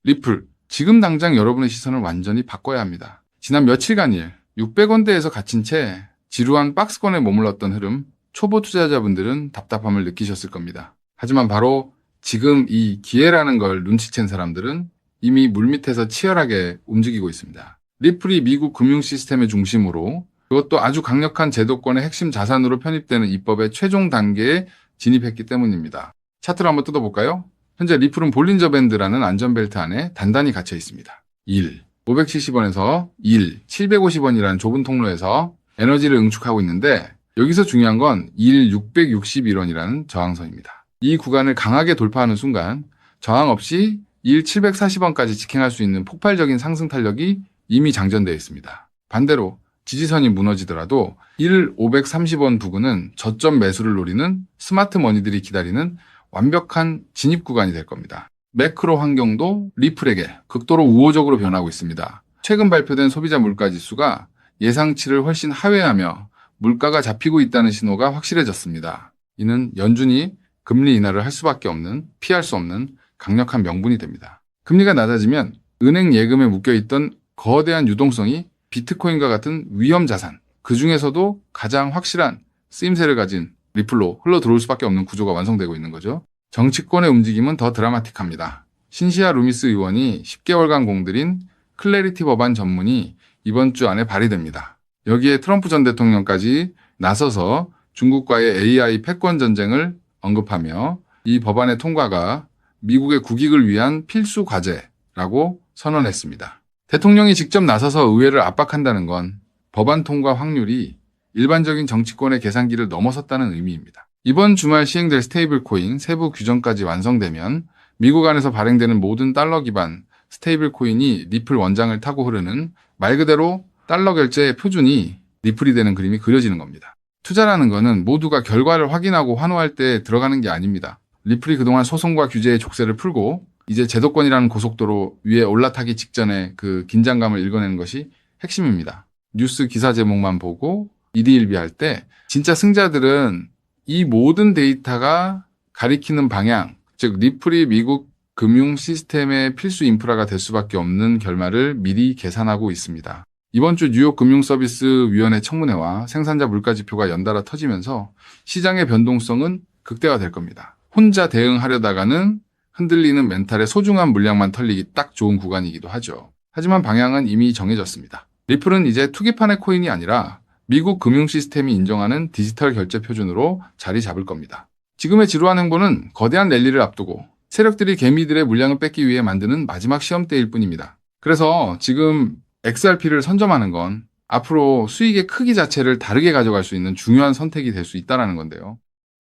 리플, 지금 당장 여러분의 시선을 완전히 바꿔야 합니다. 지난 며칠간일 600원대에서 갇힌 채 지루한 박스권에 머물렀던 흐름, 초보 투자자분들은 답답함을 느끼셨을 겁니다. 하지만 바로 지금 이 기회라는 걸 눈치챈 사람들은 이미 물밑에서 치열하게 움직이고 있습니다. 리플이 미국 금융 시스템의 중심으로, 그것도 아주 강력한 제도권의 핵심 자산으로 편입되는 입법의 최종 단계에 진입했기 때문입니다. 차트를 한번 뜯어볼까요? 현재 리플은 볼린저 밴드라는 안전벨트 안에 단단히 갇혀 있습니다. 1, 570원에서 1, 750원이라는 좁은 통로에서 에너지를 응축하고 있는데, 여기서 중요한 건 1, 661원이라는 저항선입니다. 이 구간을 강하게 돌파하는 순간 저항 없이 1, 740원까지 직행할 수 있는 폭발적인 상승 탄력이 이미 장전되어 있습니다. 반대로 지지선이 무너지더라도 1, 530원 부근은 저점 매수를 노리는 스마트 머니들이 기다리는 완벽한 진입 구간이 될 겁니다. 매크로 환경도 리플에게 극도로 우호적으로 변하고 있습니다. 최근 발표된 소비자 물가 지수가 예상치를 훨씬 하회하며 물가가 잡히고 있다는 신호가 확실해졌습니다. 이는 연준이 금리 인하를 할 수밖에 없는, 피할 수 없는 강력한 명분이 됩니다. 금리가 낮아지면 은행 예금에 묶여있던 거대한 유동성이 비트코인과 같은 위험 자산, 그 중에서도 가장 확실한 쓰임새를 가진 리플로 흘러 들어올 수밖에 없는 구조가 완성되고 있는 거죠. 정치권의 움직임은 더 드라마틱합니다. 신시아 루미스 의원이 10개월간 공들인 클래리티 법안 전문이 이번 주 안에 발의됩니다. 여기에 트럼프 전 대통령까지 나서서 중국과의 AI 패권 전쟁을 언급하며 이 법안의 통과가 미국의 국익을 위한 필수 과제라고 선언했습니다. 대통령이 직접 나서서 의회를 압박한다는 건 법안 통과 확률이 일반적인 정치권의 계산기를 넘어섰다는 의미입니다. 이번 주말 시행될 스테이블 코인 세부 규정까지 완성되면 미국 안에서 발행되는 모든 달러 기반 스테이블 코인이 리플 원장을 타고 흐르는 말 그대로 달러 결제의 표준이 리플이 되는 그림이 그려지는 겁니다. 투자라는 거는 모두가 결과를 확인하고 환호할 때 들어가는 게 아닙니다. 리플이 그동안 소송과 규제의 족쇄를 풀고 이제 제도권이라는 고속도로 위에 올라타기 직전에 그 긴장감을 읽어내는 것이 핵심입니다. 뉴스 기사 제목만 보고 일희일비할 때 진짜 승자들은 이 모든 데이터가 가리키는 방향, 즉 리플이 미국 금융 시스템의 필수 인프라가 될 수밖에 없는 결말을 미리 계산하고 있습니다. 이번 주 뉴욕 금융서비스위원회 청문회와 생산자 물가지표가 연달아 터지면서 시장의 변동성은 극대화될 겁니다. 혼자 대응하려다가는 흔들리는 멘탈의 소중한 물량만 털리기 딱 좋은 구간이기도 하죠. 하지만 방향은 이미 정해졌습니다. 리플은 이제 투기판의 코인이 아니라 미국 금융 시스템이 인정하는 디지털 결제 표준으로 자리 잡을 겁니다. 지금의 지루한 행보는 거대한 랠리를 앞두고 세력들이 개미들의 물량을 뺏기 위해 만드는 마지막 시험대일 뿐입니다. 그래서 지금 XRP를 선점하는 건 앞으로 수익의 크기 자체를 다르게 가져갈 수 있는 중요한 선택이 될 수 있다는 건데요.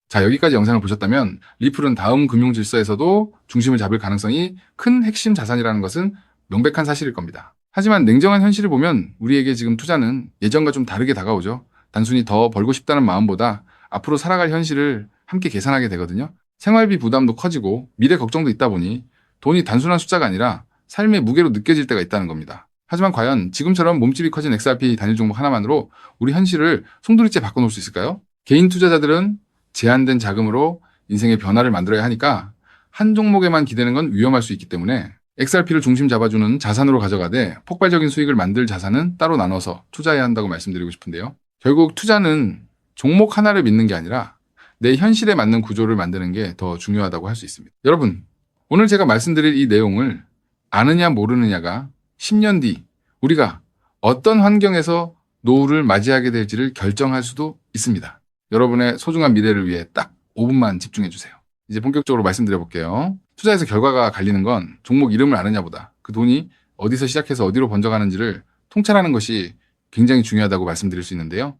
자, 여기까지 영상을 보셨다면 리플은 다음 금융 질서에서도 중심을 잡을 가능성이 큰 핵심 자산이라는 것은 명백한 사실일 겁니다. 하지만 냉정한 현실을 보면 우리에게 지금 투자는 예전과 좀 다르게 다가오죠. 단순히 더 벌고 싶다는 마음보다 앞으로 살아갈 현실을 함께 계산하게 되거든요. 생활비 부담도 커지고 미래 걱정도 있다 보니 돈이 단순한 숫자가 아니라 삶의 무게로 느껴질 때가 있다는 겁니다. 하지만 과연 지금처럼 몸집이 커진 XRP 단일 종목 하나만으로 우리 현실을 송두리째 바꿔놓을 수 있을까요? 개인 투자자들은 제한된 자금으로 인생의 변화를 만들어야 하니까 한 종목에만 기대는 건 위험할 수 있기 때문에 XRP를 중심 잡아주는 자산으로 가져가되 폭발적인 수익을 만들 자산은 따로 나눠서 투자해야 한다고 말씀드리고 싶은데요. 결국 투자는 종목 하나를 믿는 게 아니라 내 현실에 맞는 구조를 만드는 게 더 중요하다고 할 수 있습니다. 여러분, 오늘 제가 말씀드릴 이 내용을 아느냐 모르느냐가 10년 뒤 우리가 어떤 환경에서 노후를 맞이하게 될지를 결정할 수도 있습니다. 여러분의 소중한 미래를 위해 딱 5분만 집중해 주세요. 이제 본격적으로 말씀드려 볼게요. 투자에서 결과가 갈리는 건 종목 이름을 아느냐보다 그 돈이 어디서 시작해서 어디로 번져가는지를 통찰하는 것이 굉장히 중요하다고 말씀드릴 수 있는데요.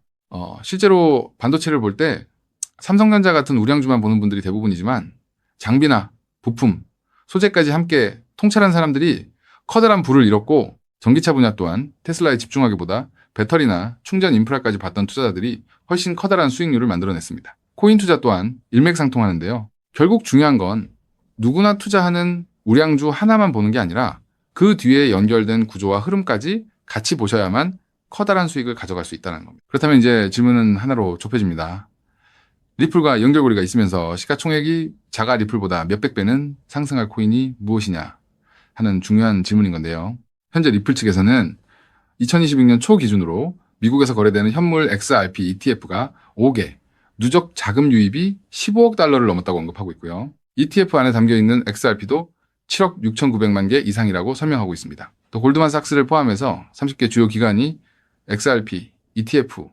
실제로 반도체를 볼 때 삼성전자 같은 우량주만 보는 분들이 대부분이지만 장비나 부품, 소재까지 함께 통찰한 사람들이 커다란 부를 잃었고 전기차 분야 또한 테슬라에 집중하기보다 배터리나 충전 인프라까지 봤던 투자자들이 훨씬 커다란 수익률을 만들어냈습니다. 코인 투자 또한 일맥상통하는데요. 결국 중요한 건 누구나 투자하는 우량주 하나만 보는 게 아니라 그 뒤에 연결된 구조와 흐름까지 같이 보셔야만 커다란 수익을 가져갈 수 있다는 겁니다. 그렇다면 이제 질문은 하나로 좁혀집니다. 리플과 연결고리가 있으면서 시가총액이 자가 리플보다 몇백 배는 상승할 코인이 무엇이냐? 하는 중요한 질문인 건데요. 현재 리플 측에서는 2026년 초 기준으로 미국에서 거래되는 현물 XRP ETF가 5개, 누적 자금 유입이 15억 달러를 넘었다고 언급하고 있고요. ETF 안에 담겨있는 XRP도 7억 6,900만 개 이상이라고 설명하고 있습니다. 또 골드만삭스를 포함해서 30개 주요 기관이 XRP, ETF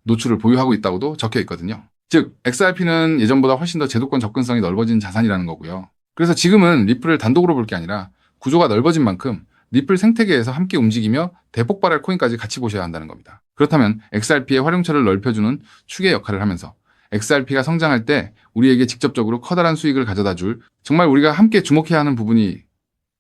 노출을 보유하고 있다고도 적혀 있거든요. 즉, XRP는 예전보다 훨씬 더 제도권 접근성이 넓어진 자산이라는 거고요. 그래서 지금은 리플을 단독으로 볼 게 아니라 구조가 넓어진 만큼 리플 생태계에서 함께 움직이며 대폭발할 코인까지 같이 보셔야 한다는 겁니다. 그렇다면 XRP의 활용처를 넓혀주는 축의 역할을 하면서 XRP가 성장할 때 우리에게 직접적으로 커다란 수익을 가져다 줄 정말 우리가 함께 주목해야 하는 부분이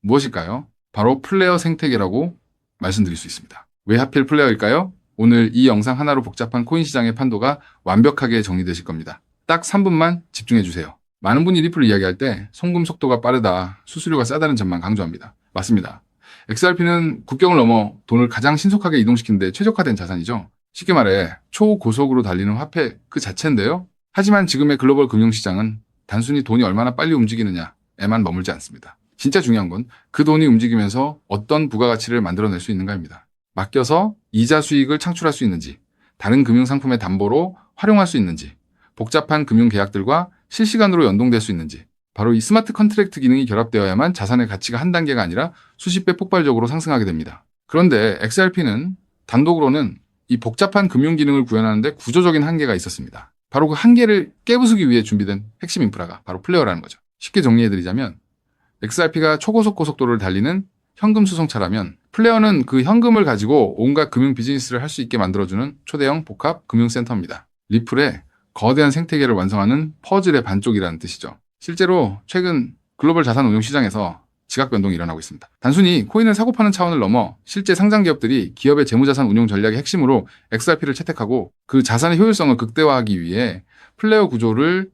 무엇일까요? 바로 플레이어 생태계라고 말씀드릴 수 있습니다. 왜 하필 플레이어일까요? 오늘 이 영상 하나로 복잡한 코인 시장의 판도가 완벽하게 정리되실 겁니다. 딱 3분만 집중해주세요. 많은 분이 리플을 이야기할 때 송금 속도가 빠르다, 수수료가 싸다는 점만 강조합니다. 맞습니다. XRP는 국경을 넘어 돈을 가장 신속하게 이동시키는 데 최적화된 자산이죠. 쉽게 말해 초고속으로 달리는 화폐 그 자체인데요. 하지만 지금의 글로벌 금융시장은 단순히 돈이 얼마나 빨리 움직이느냐에만 머물지 않습니다. 진짜 중요한 건 그 돈이 움직이면서 어떤 부가가치를 만들어낼 수 있는가입니다. 맡겨서 이자 수익을 창출할 수 있는지, 다른 금융상품의 담보로 활용할 수 있는지, 복잡한 금융계약들과 실시간으로 연동될 수 있는지, 바로 이 스마트 컨트랙트 기능이 결합되어야만 자산의 가치가 한 단계가 아니라 수십 배 폭발적으로 상승하게 됩니다. 그런데 XRP는 단독으로는 이 복잡한 금융 기능을 구현하는데 구조적인 한계가 있었습니다. 바로 그 한계를 깨부수기 위해 준비된 핵심 인프라가 바로 플레이어라는 거죠. 쉽게 정리해드리자면 XRP가 초고속 고속도로를 달리는 현금 수송차라면 플레이어는 그 현금을 가지고 온갖 금융 비즈니스를 할 수 있게 만들어주는 초대형 복합 금융센터입니다. 리플의 거대한 생태계를 완성하는 퍼즐의 반쪽이라는 뜻이죠. 실제로 최근 글로벌 자산 운용 시장에서 지각 변동이 일어나고 있습니다. 단순히 코인을 사고 파는 차원을 넘어 실제 상장 기업들이 기업의 재무자산 운용 전략의 핵심으로 XRP를 채택하고 그 자산의 효율성을 극대화하기 위해 플레이어 구조를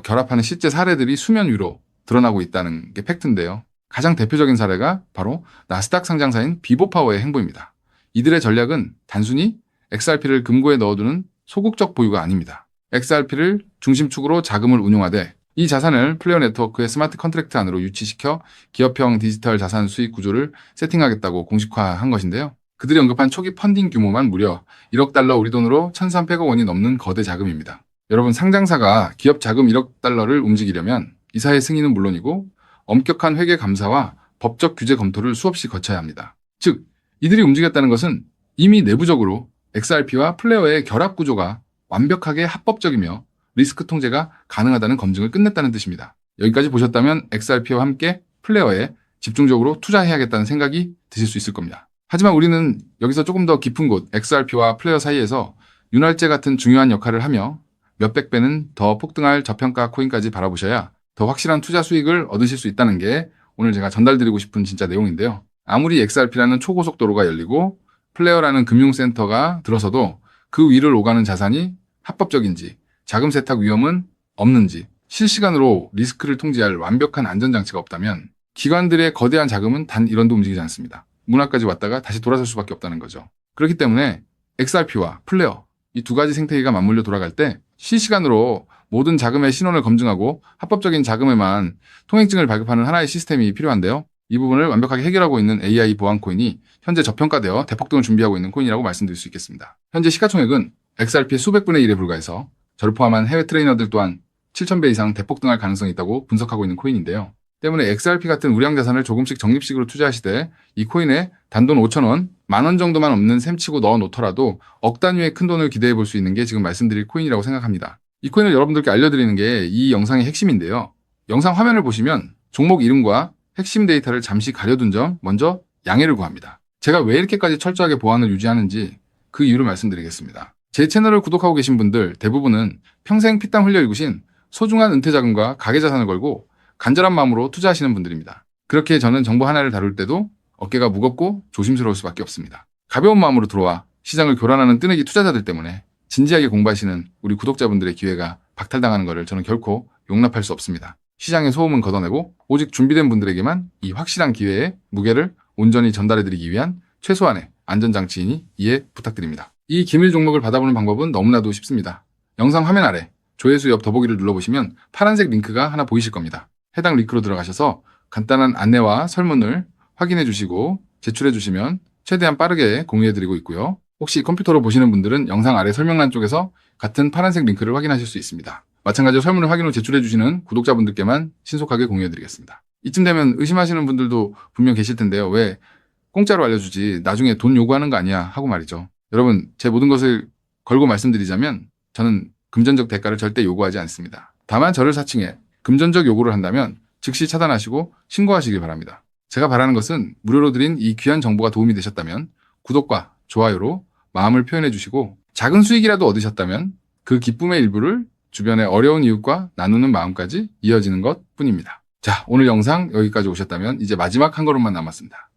결합하는 실제 사례들이 수면 위로 드러나고 있다는 게 팩트인데요. 가장 대표적인 사례가 바로 나스닥 상장사인 비보파워의 행보입니다. 이들의 전략은 단순히 XRP를 금고에 넣어두는 소극적 보유가 아닙니다. XRP를 중심축으로 자금을 운용하되 이 자산을 플레이어 네트워크의 스마트 컨트랙트 안으로 유치시켜 기업형 디지털 자산 수익 구조를 세팅하겠다고 공식화한 것인데요. 그들이 언급한 초기 펀딩 규모만 무려 1억 달러 우리 돈으로 1,300억 원이 넘는 거대 자금입니다. 여러분, 상장사가 기업 자금 1억 달러를 움직이려면 이사의 승인은 물론이고 엄격한 회계 감사와 법적 규제 검토를 수없이 거쳐야 합니다. 즉, 이들이 움직였다는 것은 이미 내부적으로 XRP와 플레이어의 결합 구조가 완벽하게 합법적이며 리스크 통제가 가능하다는 검증을 끝냈다는 뜻입니다. 여기까지 보셨다면 XRP와 함께 플레이어에 집중적으로 투자해야겠다는 생각이 드실 수 있을 겁니다. 하지만 우리는 여기서 조금 더 깊은 곳 XRP와 플레이어 사이에서 윤활제 같은 중요한 역할을 하며 몇백 배는 더 폭등할 저평가 코인까지 바라보셔야 더 확실한 투자 수익을 얻으실 수 있다는 게 오늘 제가 전달드리고 싶은 진짜 내용인데요. 아무리 XRP라는 초고속도로가 열리고 플레이어라는 금융센터가 들어서도 그 위를 오가는 자산이 합법적인지, 자금 세탁 위험은 없는지, 실시간으로 리스크를 통제할 완벽한 안전장치가 없다면 기관들의 거대한 자금은 단 1원도 움직이지 않습니다. 문화까지 왔다가 다시 돌아설 수밖에 없다는 거죠. 그렇기 때문에 XRP와 플레이어, 이 두 가지 생태계가 맞물려 돌아갈 때 실시간으로 모든 자금의 신원을 검증하고 합법적인 자금에만 통행증을 발급하는 하나의 시스템이 필요한데요. 이 부분을 완벽하게 해결하고 있는 AI 보안 코인이 현재 저평가되어 대폭등을 준비하고 있는 코인이라고 말씀드릴 수 있겠습니다. 현재 시가총액은 XRP의 수백 분의 1에 불과해서 저를 포함한 해외 트레이너들 또한 7,000배 이상 대폭등할 가능성이 있다고 분석하고 있는 코인인데요. 때문에 XRP 같은 우량 자산을 조금씩 적립식으로 투자하시되 이 코인에 단돈 5,000원, 10,000원 정도만 없는 셈치고 넣어 놓더라도 억 단위의 큰 돈을 기대해 볼 수 있는 게 지금 말씀드릴 코인이라고 생각합니다. 이 코인을 여러분들께 알려드리는 게 이 영상의 핵심인데요. 영상 화면을 보시면 종목 이름과 핵심 데이터를 잠시 가려둔 점 먼저 양해를 구합니다. 제가 왜 이렇게까지 철저하게 보안을 유지하는지 그 이유를 말씀드리겠습니다. 제 채널을 구독하고 계신 분들 대부분은 평생 피땀 흘려 일구신 소중한 은퇴자금과 가계자산을 걸고 간절한 마음으로 투자하시는 분들입니다. 그렇게 저는 정보 하나를 다룰 때도 어깨가 무겁고 조심스러울 수밖에 없습니다. 가벼운 마음으로 들어와 시장을 교란하는 뜨내기 투자자들 때문에 진지하게 공부하시는 우리 구독자분들의 기회가 박탈당하는 것을 저는 결코 용납할 수 없습니다. 시장의 소음은 걷어내고 오직 준비된 분들에게만 이 확실한 기회의 무게를 온전히 전달해드리기 위한 최소한의 안전장치이니 이해 부탁드립니다. 이 기밀 종목을 받아보는 방법은 너무나도 쉽습니다. 영상 화면 아래 조회수 옆 더보기를 눌러보시면 파란색 링크가 하나 보이실 겁니다. 해당 링크로 들어가셔서 간단한 안내와 설문을 확인해 주시고 제출해 주시면 최대한 빠르게 공유해 드리고 있고요. 혹시 컴퓨터로 보시는 분들은 영상 아래 설명란 쪽에서 같은 파란색 링크를 확인하실 수 있습니다. 마찬가지로 설문을 확인 후 제출해 주시는 구독자분들께만 신속하게 공유해 드리겠습니다. 이쯤 되면 의심하시는 분들도 분명 계실 텐데요. 왜 공짜로 알려주지 나중에 돈 요구하는 거 아니야 하고 말이죠. 여러분, 제 모든 것을 걸고 말씀드리자면 저는 금전적 대가를 절대 요구하지 않습니다. 다만 저를 사칭해 금전적 요구를 한다면 즉시 차단하시고 신고하시길 바랍니다. 제가 바라는 것은 무료로 드린 이 귀한 정보가 도움이 되셨다면 구독과 좋아요로 마음을 표현해 주시고 작은 수익이라도 얻으셨다면 그 기쁨의 일부를 주변의 어려운 이웃과 나누는 마음까지 이어지는 것 뿐입니다. 자, 오늘 영상 여기까지 오셨다면 이제 마지막 한 걸음만 남았습니다.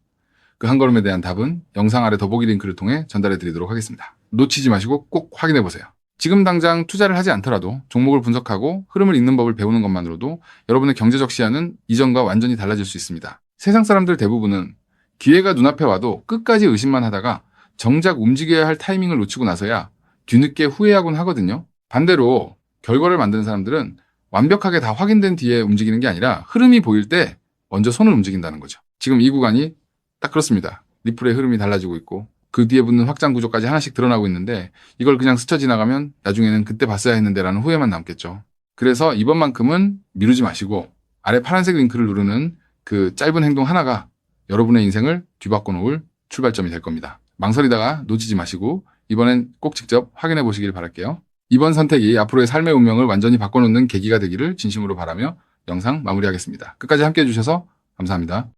그 한 걸음에 대한 답은 영상 아래 더보기 링크를 통해 전달해 드리도록 하겠습니다. 놓치지 마시고 꼭 확인해 보세요. 지금 당장 투자를 하지 않더라도 종목을 분석하고 흐름을 읽는 법을 배우는 것만으로도 여러분의 경제적 시야는 이전과 완전히 달라질 수 있습니다. 세상 사람들 대부분은 기회가 눈앞에 와도 끝까지 의심만 하다가 정작 움직여야 할 타이밍을 놓치고 나서야 뒤늦게 후회하곤 하거든요. 반대로 결과를 만드는 사람들은 완벽하게 다 확인된 뒤에 움직이는 게 아니라 흐름이 보일 때 먼저 손을 움직인다는 거죠. 지금 이 구간이 딱 그렇습니다. 리플의 흐름이 달라지고 있고 그 뒤에 붙는 확장 구조까지 하나씩 드러나고 있는데 이걸 그냥 스쳐 지나가면 나중에는 그때 봤어야 했는데 라는 후회만 남겠죠. 그래서 이번만큼은 미루지 마시고 아래 파란색 링크를 누르는 그 짧은 행동 하나가 여러분의 인생을 뒤바꿔 놓을 출발점이 될 겁니다. 망설이다가 놓치지 마시고 이번엔 꼭 직접 확인해 보시길 바랄게요. 이번 선택이 앞으로의 삶의 운명을 완전히 바꿔놓는 계기가 되기를 진심으로 바라며 영상 마무리하겠습니다. 끝까지 함께해 주셔서 감사합니다.